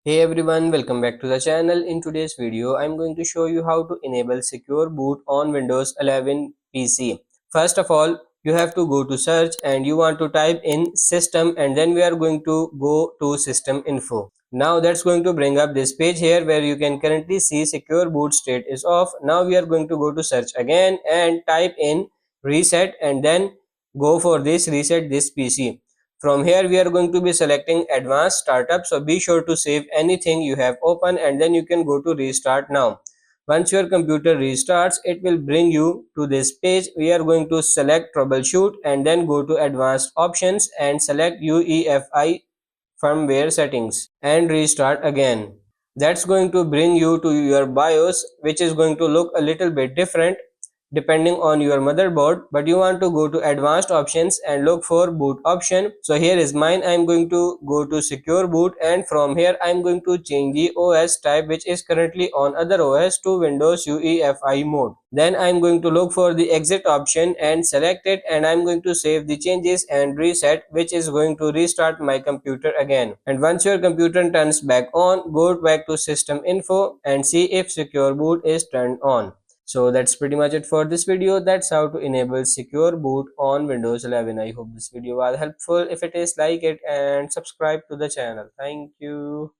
Hey everyone, welcome back to the channel. In today's video, I'm going to show you how to enable secure boot on Windows 11 PC. First of all, you have to go to search and you want to type in system, and then we are going to go to system info. Now that's going to bring up this page here where you can currently see secure boot state is off. Now we are going to go to search again and type in reset, and then go for this reset this PC. From here we are going to be selecting advanced startup, so be sure to save anything you have open and then you can go to restart now. Once your computer restarts, it will bring you to this page. We are going to select troubleshoot and then go to advanced options and select UEFI firmware settings and restart again. That's going to bring you to your BIOS, which is going to look a little bit different depending on your motherboard, but you want to go to advanced options and look for boot option. So here is mine. I'm going to go to secure boot, and from here I'm going to change the OS type, which is currently on other OS, to Windows UEFI mode. Then I'm going to look for the exit option and select it, and I'm going to save the changes and reset, which is going to restart my computer again. And once your computer turns back on, go back to system info and see if secure boot is turned on. So that's pretty much it for this video. That's how to enable secure boot on Windows 11. I hope this video was helpful. If it is, like it and subscribe to the channel. Thank you.